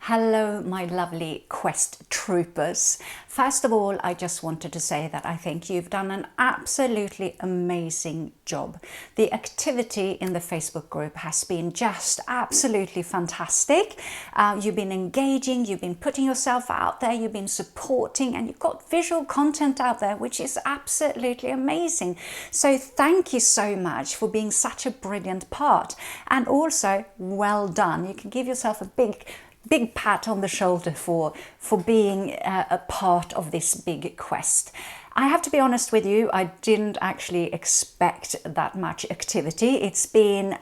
Hello, my lovely Quest troopers. First of all, I just wanted to say that I think you've done an absolutely amazing job. The activity in the Facebook group has been just absolutely fantastic. You've been engaging, you've been putting yourself out there, you've been supporting, and you've got visual content out there, which is absolutely amazing. So thank you so much for being such a brilliant part. And also, well done. You can give yourself a big pat on the shoulder for being a part of this big quest. I have to be honest with you, I didn't actually expect that much activity. It's been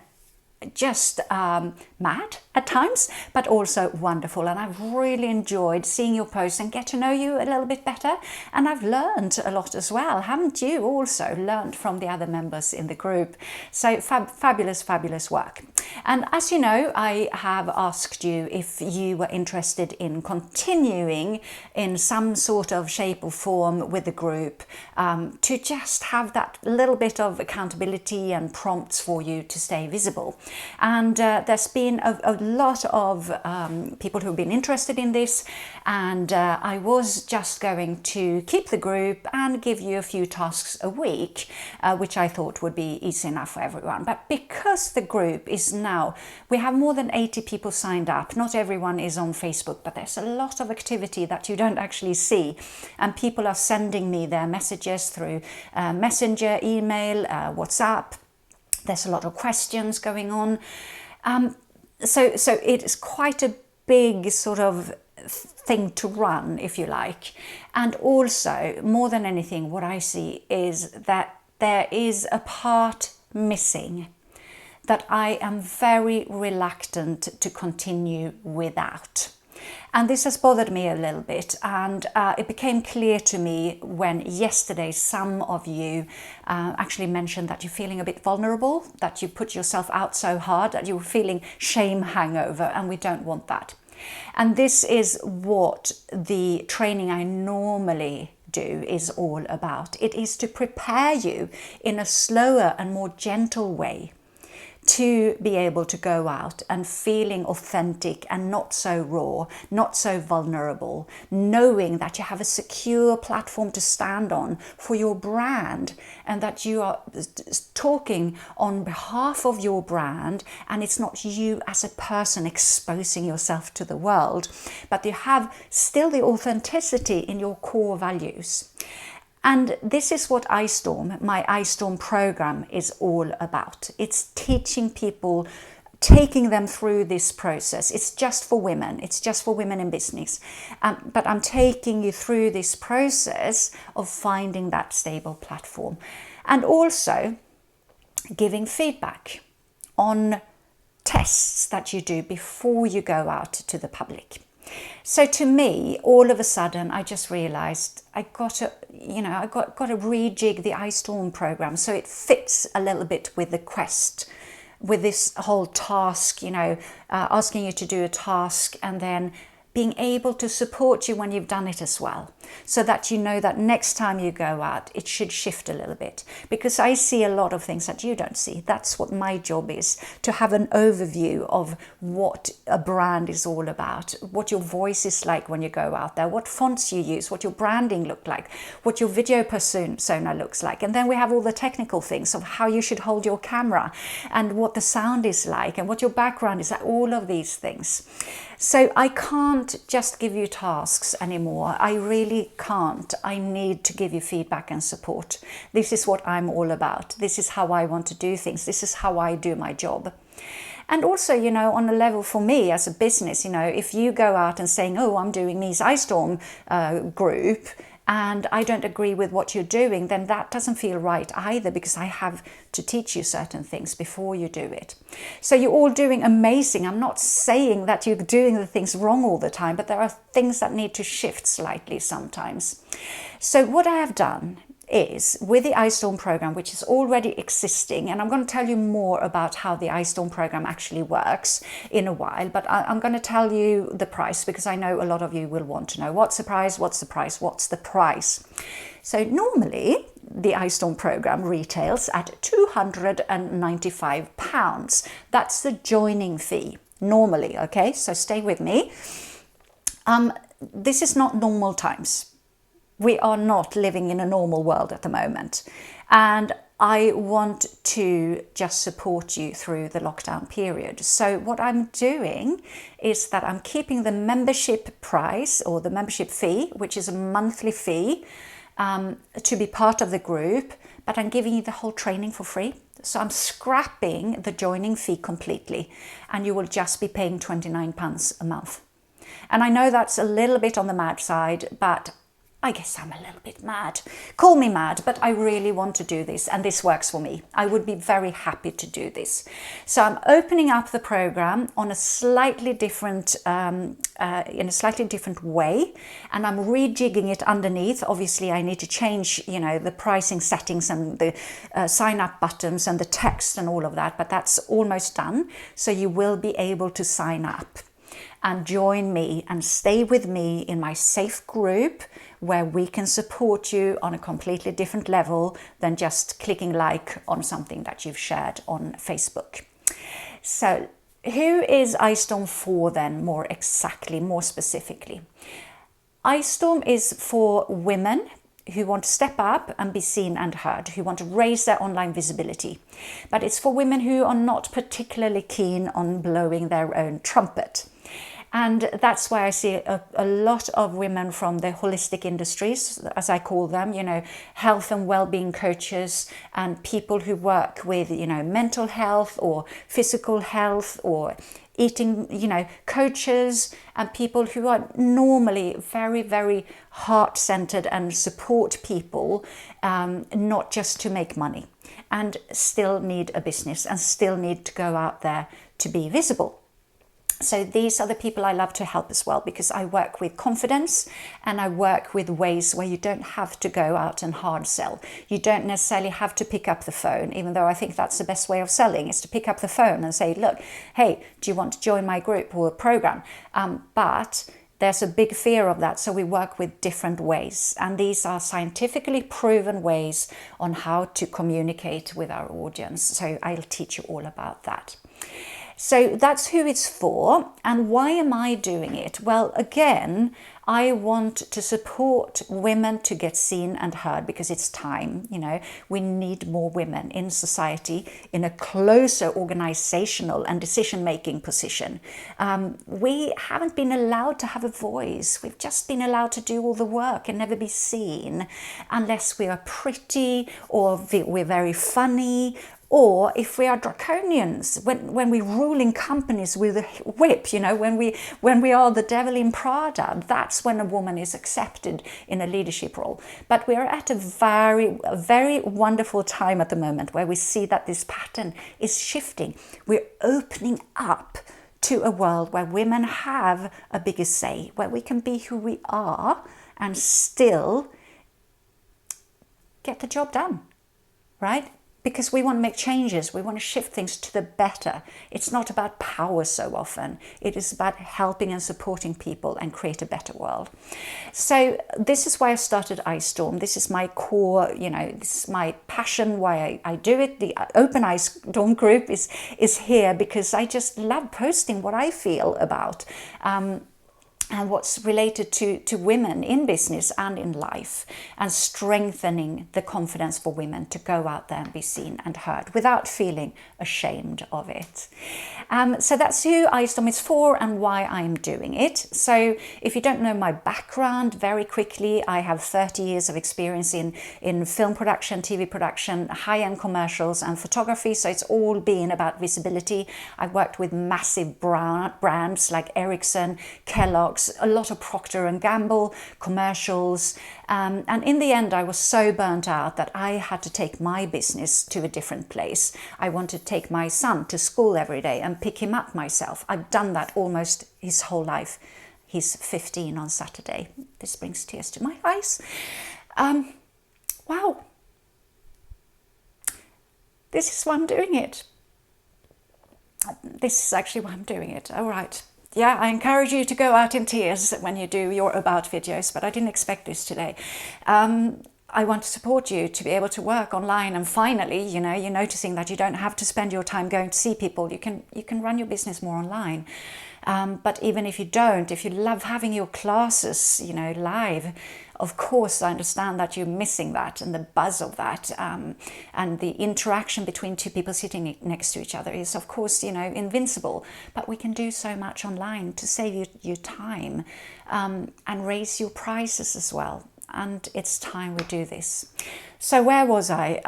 just mad at times, but also wonderful, and I've really enjoyed seeing your posts and get to know you a little bit better, and I've learned a lot as well. Haven't you also learned from the other members in the group? So fabulous work. And as you know, I have asked you if you were interested in continuing in some sort of shape or form with the group, to just have that little bit of accountability and prompts for you to stay visible. And there's been a lot of people who've been interested in this, and I was just going to keep the group and give you a few tasks a week, which I thought would be easy enough for everyone. But because the group is now, we have more than 80 people signed up. Not everyone is on Facebook, but there's a lot of activity that you don't actually see, and people are sending me their messages through Messenger, email, WhatsApp. There's a lot of questions going on. So it is quite a big sort of thing to run, if you like. And also, more than anything, what I see is that there is a part missing that I am very reluctant to continue without. And this has bothered me a little bit, and it became clear to me when yesterday some of you actually mentioned that you're feeling a bit vulnerable, that you put yourself out so hard, that you're feeling shame hangover, and we don't want that. And this is what the training I normally do is all about. It is to prepare you in a slower and more gentle way to be able to go out and feeling authentic and not so raw, not so vulnerable, knowing that you have a secure platform to stand on for your brand, and that you are talking on behalf of your brand, and it's not you as a person exposing yourself to the world, but you have still the authenticity in your core values. And this is what iStorm, my iStorm program, is all about. It's teaching people, taking them through this process. It's just for women. It's just for women in business. But I'm taking you through this process of finding that stable platform. And also giving feedback on tests that you do before you go out to the public. So to me, all of a sudden, I just realized I got to rejig the iStorm program so it fits a little bit with the quest, with this whole task, asking you to do a task and then being able to support you when you've done it as well, so that you know that next time you go out, it should shift a little bit. Because I see a lot of things that you don't see. That's what my job is, to have an overview of what a brand is all about, what your voice is like when you go out there, what fonts you use, what your branding look like, what your video persona looks like. And then we have all the technical things of how you should hold your camera and what the sound is like and what your background is like, all of these things. So I can't just give you tasks anymore. I really can't. I need to give you feedback and support. This is what I'm all about. This is how I want to do things. This is how I do my job. And also, on a level for me as a business, if you go out and saying, oh, I'm doing Mies iStorm group, and I don't agree with what you're doing, then that doesn't feel right either, because I have to teach you certain things before you do it. So you're all doing amazing. I'm not saying that you're doing the things wrong all the time, but there are things that need to shift slightly sometimes. So what I have done is, with the iStorm program, which is already existing, and I'm going to tell you more about how the iStorm program actually works in a while, but I'm going to tell you the price, because I know a lot of you will want to know what's the price, what's the price, what's the price. So normally the iStorm program retails at £295. That's the joining fee normally, okay? So stay with me. This is not normal times. We are not living in a normal world at the moment. And I want to just support you through the lockdown period. So what I'm doing is that I'm keeping the membership price or the membership fee, which is a monthly fee, to be part of the group, but I'm giving you the whole training for free. So I'm scrapping the joining fee completely, and you will just be paying £29 a month. And I know that's a little bit on the mad side, but I guess I'm a little bit mad. Call me mad, but I really want to do this, and this works for me. I would be very happy to do this. So I'm opening up the program on a slightly different, in a slightly different way, and I'm rejigging it underneath. Obviously, I need to change, the pricing settings and the sign up buttons and the text and all of that, but that's almost done. So you will be able to sign up and join me and stay with me in my safe group, where we can support you on a completely different level than just clicking like on something that you've shared on Facebook. So who is iStorm for then, more exactly, more specifically? iStorm is for women who want to step up and be seen and heard, who want to raise their online visibility. But it's for women who are not particularly keen on blowing their own trumpet. And that's why I see a lot of women from the holistic industries, as I call them, health and well-being coaches, and people who work with, mental health or physical health or eating, coaches, and people who are normally very, very heart-centered and support people, not just to make money, and still need a business and still need to go out there to be visible. So these are the people I love to help as well, because I work with confidence and I work with ways where you don't have to go out and hard sell. You don't necessarily have to pick up the phone, even though I think that's the best way of selling, is to pick up the phone and say, look, hey, do you want to join my group or program? But there's a big fear of that. So we work with different ways. And these are scientifically proven ways on how to communicate with our audience. So I'll teach you all about that. So that's who it's for. And why am I doing it? Well, again, I want to support women to get seen and heard, because it's time. We need more women in society in a closer organizational and decision-making position. We haven't been allowed to have a voice. We've just been allowed to do all the work and never be seen, unless we are pretty or we're very funny, or if we are draconians, when we're ruling companies with a whip, when we are the devil in Prada, that's when a woman is accepted in a leadership role. But we are at a very wonderful time at the moment where we see that this pattern is shifting. We're opening up to a world where women have a bigger say, where we can be who we are and still get the job done, right? Because we want to make changes, we want to shift things to the better. It's not about power so often. It is about helping and supporting people and create a better world. So this is why I started iStorm. This is my core, this is my passion, why I do it. The Open iStorm group is here because I just love posting what I feel about. And what's related to women in business and in life, and strengthening the confidence for women to go out there and be seen and heard without feeling ashamed of it. So that's who iStorm is for and why I'm doing it. So if you don't know my background, very quickly, I have 30 years of experience in film production, TV production, high-end commercials and photography. So it's all been about visibility. I've worked with massive brands like Ericsson, Kellogg's, a lot of Procter & Gamble commercials, and in the end I was so burnt out that I had to take my business to a different place. I wanted to take my son to school every day and pick him up myself. I've done that almost his whole life. He's 15 on Saturday. This brings tears to my eyes. Wow. This is why I'm doing it. This is actually why I'm doing it. All right. Yeah, I encourage you to go out in tears when you do your about videos, but I didn't expect this today. I want to support you to be able to work online, and finally, you're noticing that you don't have to spend your time going to see people. You can run your business more online. But even if you don't, if you love having your classes, you know, live, of course, I understand that you're missing that and the buzz of that, and the interaction between two people sitting next to each other is, of course, you know, invincible. But we can do so much online to save you time, and raise your prices as well. And it's time we do this. So where was I?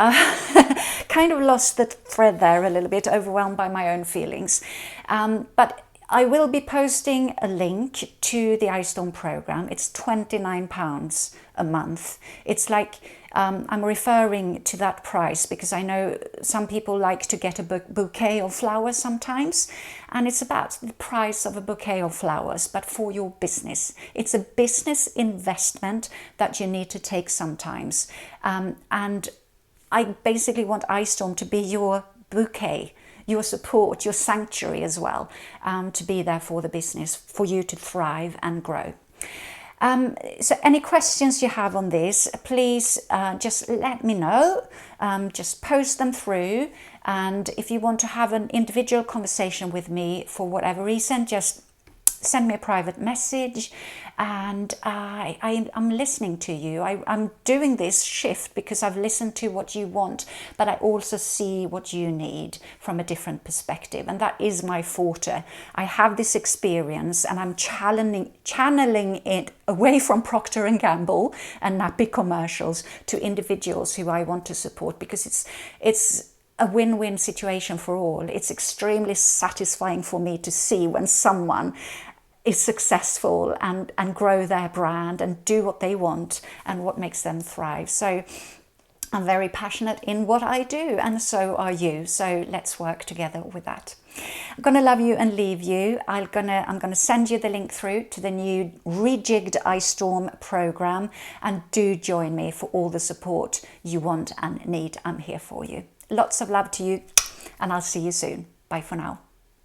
Kind of lost the thread there a little bit, overwhelmed by my own feelings. But I will be posting a link to the iStorm program. It's £29 a month. It's like, I'm referring to that price because I know some people like to get a bouquet of flowers sometimes, and it's about the price of a bouquet of flowers, but for your business. It's a business investment that you need to take sometimes. And I basically want iStorm to be your bouquet, your support, your sanctuary as well, to be there for the business, for you to thrive and grow. So any questions you have on this, please just let me know, just post them through. And if you want to have an individual conversation with me for whatever reason, just send me a private message, and I'm listening to you. I'm doing this shift because I've listened to what you want, but I also see what you need from a different perspective, and that is my forte. I have this experience, and I'm channeling it away from Procter & Gamble and nappy commercials to individuals who I want to support, because it's a win-win situation for all. It's extremely satisfying for me to see when someone is successful and grow their brand and do what they want and what makes them thrive. So I'm very passionate in what I do, and so are you. So let's work together with that. I'm gonna love you and leave you. I'm gonna send you the link through to the new rejigged iStorm program, and do join me for all the support you want and need. I'm here for you. Lots of love to you, and I'll see you soon. Bye for now.